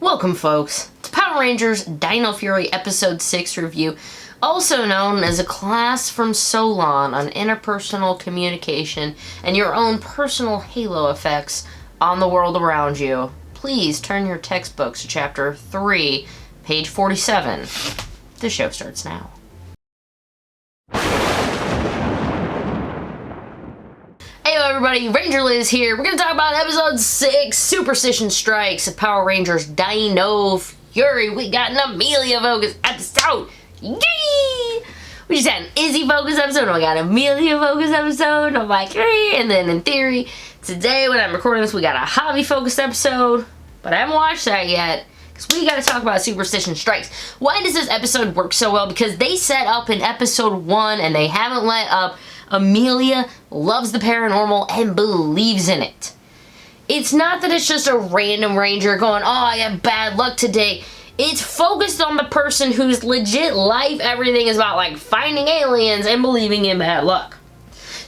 Welcome, folks, to Power Rangers Dino Fury Episode 6 review, also known as a class from Solon on interpersonal communication and your own personal halo effects on the world around you. Please turn your textbooks to Chapter 3, page 47. The show starts now. Hey everybody, Ranger Liz here. We're going to talk about Episode 6, Superstition Strikes of Power Rangers Dino Fury. We got an Amelia focus episode. Yay! We just had an Izzy focus episode, and we got an Amelia focus episode. I'm like, hey. And then in theory, today when I'm recording this, we got a Hobby focused episode. But I haven't watched that yet, because we got to talk about Superstition Strikes. Why does this episode work so well? Because they set up in Episode 1, and they haven't let up. Amelia loves the paranormal and believes in it. It's not that it's just a random ranger going, oh, I have bad luck today. It's focused on the person whose legit life, everything is about, like, finding aliens and believing in bad luck.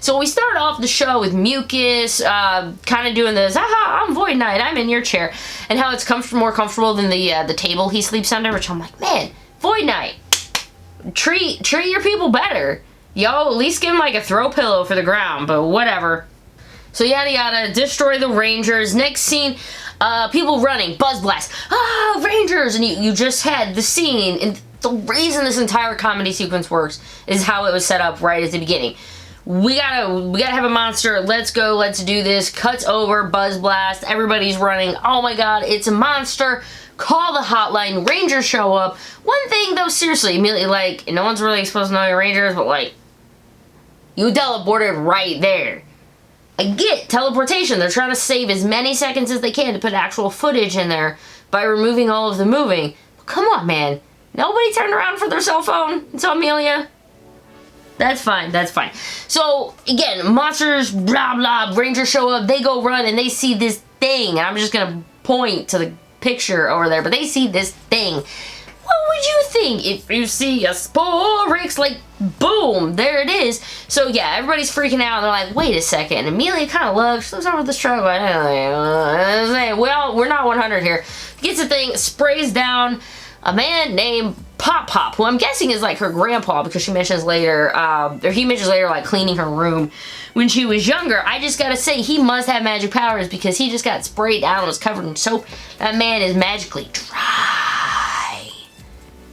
So we start off the show with Mucus kind of doing this, aha, I'm Void Knight, I'm in your chair, and how it's more comfortable than the table he sleeps under, which I'm like, man, Void Knight, treat your people better. Yo, at least give him like a throw pillow for the ground, but whatever. So yada yada, destroy the Rangers. Next scene, people running, buzz blast. Ah, Rangers! And you just had the scene, and the reason this entire comedy sequence works is how it was set up right at the beginning. We gotta have a monster, let's go, let's do this. Cuts over, buzz blast, everybody's running. Oh my god, it's a monster. Call the hotline, Rangers show up. One thing though, seriously, immediately, like, no one's really supposed to know you're Rangers, but like, you teleported right there. I get teleportation. They're trying to save as many seconds as they can to put actual footage in there by removing all of the moving. But come on, man. Nobody turned around for their cell phone and saw Amelia. That's fine. That's fine. So, again, monsters, blah, blah, Rangers show up. They go run and they see this thing. And I'm just going to point to the picture over there. But they see this thing. What would you think if you see a Sporix? Like, boom, there it is. So yeah, everybody's freaking out. And they're like, wait a second. And Amelia kind of looks over the struggle. Well, we're not 100 here. Gets the thing, sprays down a man named Pop Pop, who I'm guessing is like her grandpa, because she mentions later, or he mentions later, like cleaning her room when she was younger. I just gotta say, he must have magic powers because he just got sprayed down and was covered in soap. That man is magically dry.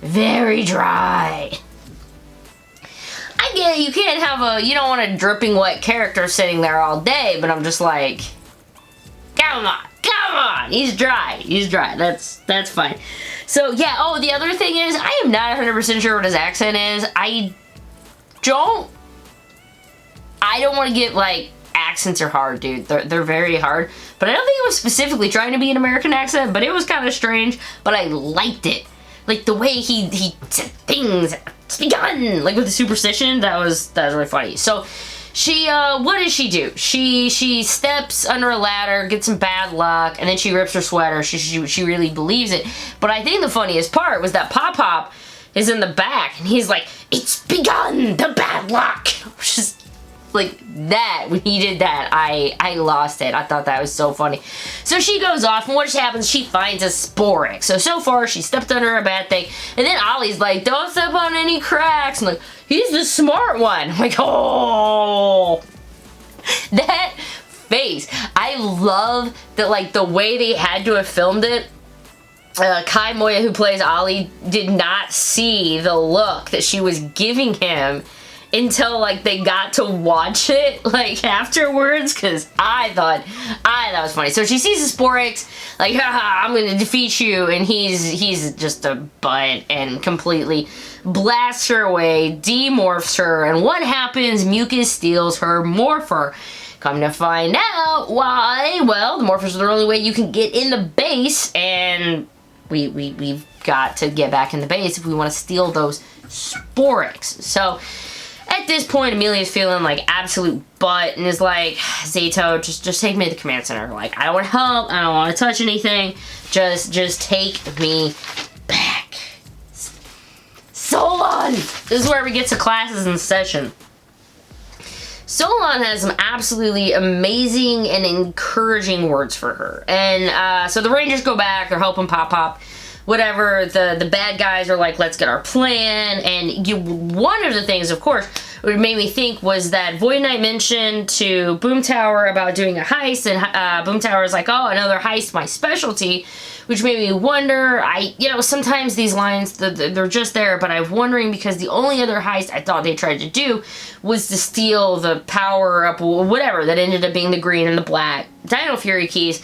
Very dry. I get it, you can't have you don't want a dripping wet character sitting there all day, but I'm just like, come on, he's dry, that's fine. So yeah, oh, the other thing is, I am not 100% sure what his accent is. I don't want to get, like, accents are hard, dude, they're very hard, but I don't think it was specifically trying to be an American accent, but it was kind of strange, but I liked it. Like, the way he said things, it's begun, like with the superstition, that was really funny. So, she, what does she do? She steps under a ladder, gets some bad luck, and then she rips her sweater. She really believes it. But I think the funniest part was that Pop Pop is in the back, and he's like, it's begun, the bad luck! Which is, like, that, when he did that, I lost it. I thought that was so funny. So she goes off, and what happens, she finds a Sporix. So far, she stepped under a bad thing, and then Ollie's like, don't step on any cracks, and like, he's the smart one. I'm like, oh, that face. I love that, like, the way they had to have filmed it. Kai Moya, who plays Ollie, did not see the look that she was giving him until, like, they got to watch it, like, afterwards, because I thought that was funny. So she sees the Sporix, like, haha, I'm gonna defeat you, and he's just a butt, and completely blasts her away, demorphs her, and what happens? Mucus steals her morpher. Come to find out why, well, the morphers are the only way you can get in the base, and we've got to get back in the base if we want to steal those Sporix. So at this point, Amelia's feeling like absolute butt and is like, Zato, just take me to the command center. Like, I don't want help. I don't want to touch anything. Just take me back. Solon! This is where we get to classes in session. Solon has some absolutely amazing and encouraging words for her. And so the Rangers go back, they're helping Pop, whatever. The bad guys are like, let's get our plan. And one of the things, of course, what made me think was that Void Knight mentioned to Boomtower about doing a heist, and Boomtower is like, oh, another heist, my specialty, which made me wonder. Sometimes these lines, they're just there, but I'm wondering because the only other heist I thought they tried to do was to steal the power-up, whatever, that ended up being the green and the black Dino Fury keys.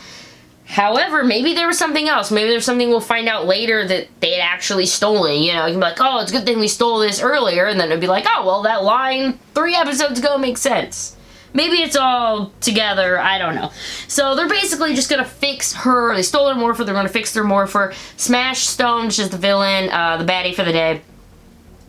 However, maybe there was something else. Maybe there's something we'll find out later that they had actually stolen. You can be like, oh, it's a good thing we stole this earlier. And then it'd be like, oh, well, that line 3 episodes ago makes sense. Maybe it's all together. I don't know. So they're basically just going to fix her. They stole her morpher. They're going to fix their morpher. Smash Stone, which is the villain, the baddie for the day.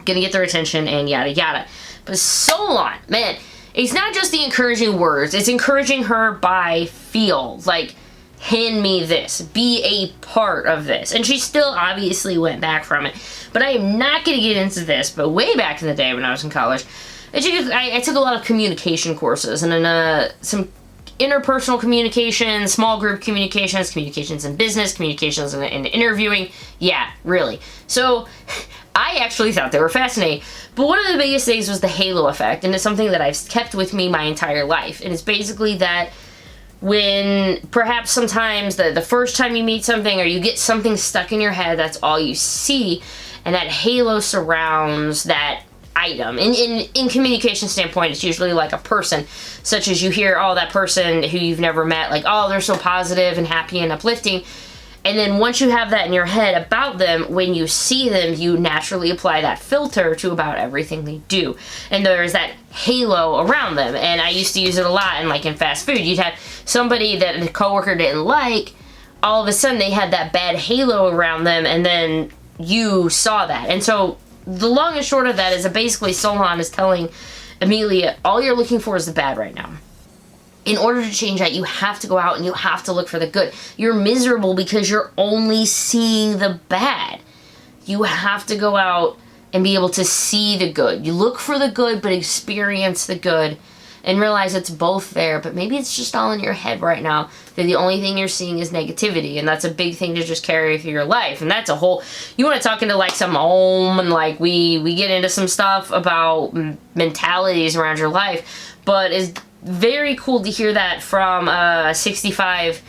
Going to get their attention and yada yada. But Solon, man, it's not just the encouraging words. It's encouraging her by feel. Like, hand me this, be a part of this. And she still obviously went back from it. But I am not going to get into this, but way back in the day when I was in college, I took a lot of communication courses, and then some interpersonal communication, small group communications, communications in business, communications in interviewing. Yeah, really. So I actually thought they were fascinating. But one of the biggest things was the halo effect, and it's something that I've kept with me my entire life. And it's basically that when perhaps sometimes the first time you meet something or you get something stuck in your head, that's all you see, and that halo surrounds that item. In communication standpoint, it's usually like a person, such as you hear, oh, that person who you've never met, like, oh, they're so positive and happy and uplifting. And then once you have that in your head about them, when you see them, you naturally apply that filter to about everything they do. And there's that halo around them. And I used to use it a lot in fast food. You'd have somebody that a coworker didn't like, all of a sudden they had that bad halo around them, and then you saw that. And so the long and short of that is that basically Solon is telling Amelia, all you're looking for is the bad right now. In order to change that, you have to go out and you have to look for the good. You're miserable because you're only seeing the bad. You have to go out and be able to see the good. You look for the good, but experience the good and realize it's both there. But maybe it's just all in your head right now that the only thing you're seeing is negativity. And that's a big thing to just carry through your life. And that's a whole... You want to talk into some Om, and we get into some stuff about mentalities around your life. But it's very cool to hear that from a 65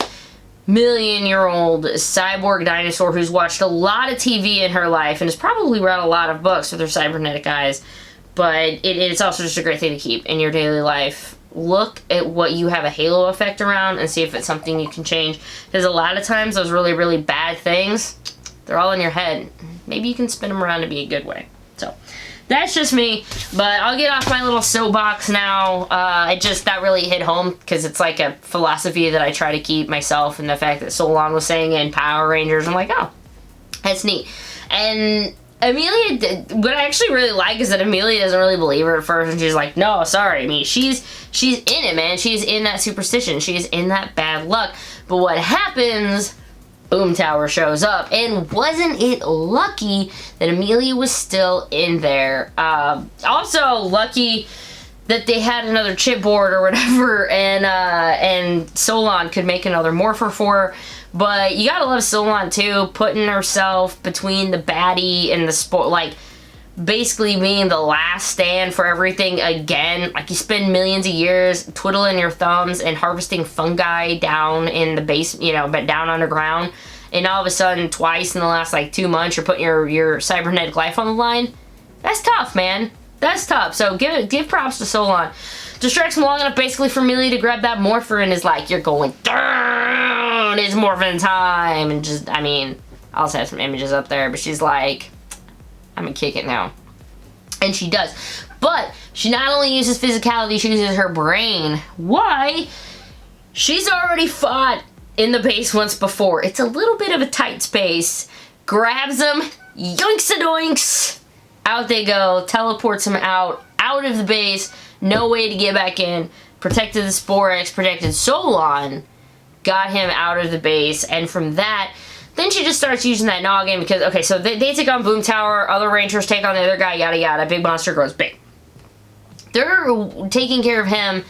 million-year-old cyborg dinosaur who's watched a lot of TV in her life and has probably read a lot of books with her cybernetic eyes. But it's also just a great thing to keep in your daily life. Look at what you have a halo effect around and see if it's something you can change. Because a lot of times those really, really bad things, they're all in your head. Maybe you can spin them around to be a good way. So that's just me, but I'll get off my little soapbox now. That really hit home because it's like a philosophy that I try to keep myself, and the fact that Solon was saying in Power Rangers, I'm like, oh, that's neat. And Amelia, what I actually really like is that Amelia doesn't really believe her at first, and she's like, no, sorry. I mean, she's in it, man. She's in that superstition. She's in that bad luck. But what happens... Boomtower shows up, and wasn't it lucky that Amelia was still in there? Also lucky that they had another chipboard or whatever, and Solon could make another morpher for her. But you gotta love Solon too, putting herself between the baddie and the sport, basically being the last stand for everything again. You spend millions of years twiddling your thumbs and harvesting fungi down in the base, but down underground. And all of a sudden, twice in the last 2 months, you're putting your cybernetic life on the line. That's tough, man. That's tough. So give props to Solon. Distracts him long enough basically for Amelia to grab that morpher and is like, you're going down. It's morphin' time. And just, I'll also have some images up there, but she's like, I'm gonna kick it now. And she does. But she not only uses physicality, she uses her brain. Why? She's already fought in the base once before. It's a little bit of a tight space. Grabs them, yoinks and oinks. Out they go, teleports them out of the base. No way to get back in. Protected the Sporex, protected Solon. Got him out of the base. And from that, then she just starts using that noggin because, okay, so they take on Boomtower, other Rangers take on the other guy, yada yada, big monster grows big. they're taking care of him.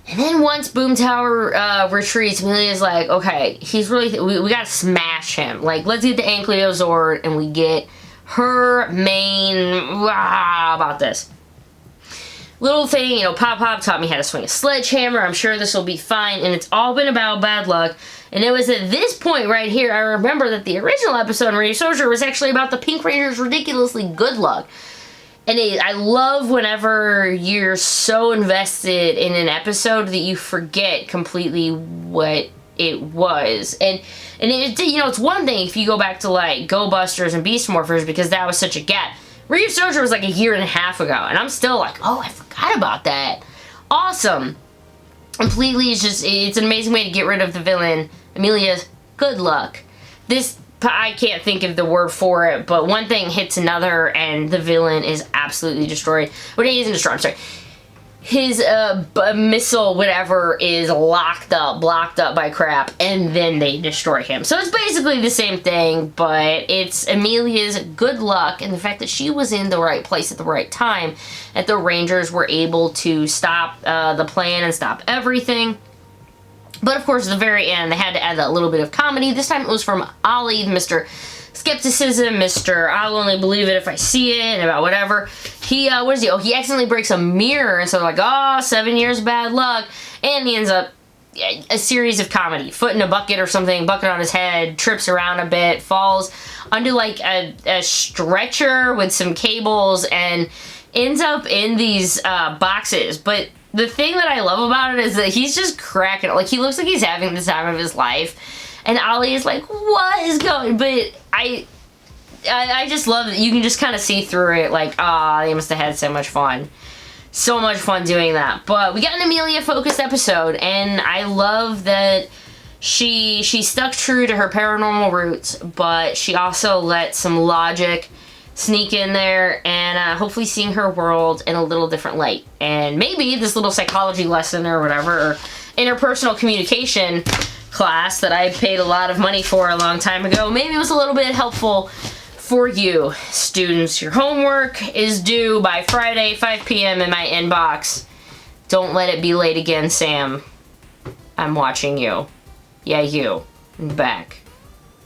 And then once Boom Tower retreats, Amelia's like, okay, he's really, we gotta smash him. Like, let's get the Ankylosaur, and we get her main, about this. Little thing, you know, Pop taught me how to swing a sledgehammer. I'm sure this will be fine, and it's all been about bad luck. And it was at this point right here, I remember that the original episode in Radio Soldier was actually about the Pink Ranger's ridiculously good luck. And I love whenever you're so invested in an episode that you forget completely what it was. And it, you know, it's one thing if you go back to like Go Busters and Beast Morphers, because that was such a gap. Reef Soldier was like 1.5 years ago, and I'm still like, oh, I forgot about that. Awesome. Completely, it's an amazing way to get rid of the villain, Amelia's good luck. This, I can't think of the word for it, but one thing hits another and the villain is absolutely destroyed. Well, he isn't destroyed, I'm sorry. His missile, whatever, is blocked up by crap, and then they destroy him. So it's basically the same thing, but it's Amelia's good luck and the fact that she was in the right place at the right time, that the Rangers were able to stop the plan and stop everything. But of course, at the very end, they had to add that little bit of comedy. This time it was from Ollie, Mr. Skepticism, Mr. I'll only believe it if I see it, and about whatever. He, what is he? Oh, he accidentally breaks a mirror, and so they're like, oh, 7 years of bad luck. And he ends up a series of comedy. Foot in a bucket or something, bucket on his head, trips around a bit, falls onto like a stretcher with some cables, and ends up in these boxes. But the thing that I love about it is that he's just cracking. Like, he looks like he's having the time of his life. And Ollie is like, what is going? But I just love that you can just kind of see through it. Like, they must have had so much fun. So much fun doing that. But we got an Amelia-focused episode. And I love that she stuck true to her paranormal roots. But she also let some logic sneak in there, and hopefully seeing her world in a little different light. And maybe this little psychology lesson or whatever, or interpersonal communication class that I paid a lot of money for a long time ago, maybe it was a little bit helpful for you, students. Your homework is due by Friday, 5 p.m. in my inbox. Don't let it be late again, Sam. I'm watching you. Yeah, you. In the back.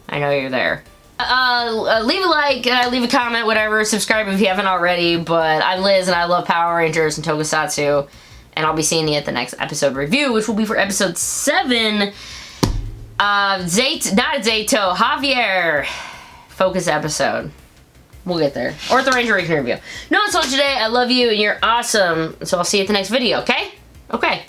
I know you're there. Leave a like, leave a comment, whatever, subscribe if you haven't already, but I'm Liz and I love Power Rangers and Tokusatsu, and I'll be seeing you at the next episode review, which will be for episode 7 of Javier focus episode. We'll get there. Or the Ranger Recon review. No, that's all today. I love you and you're awesome, so I'll see you at the next video, okay? Okay.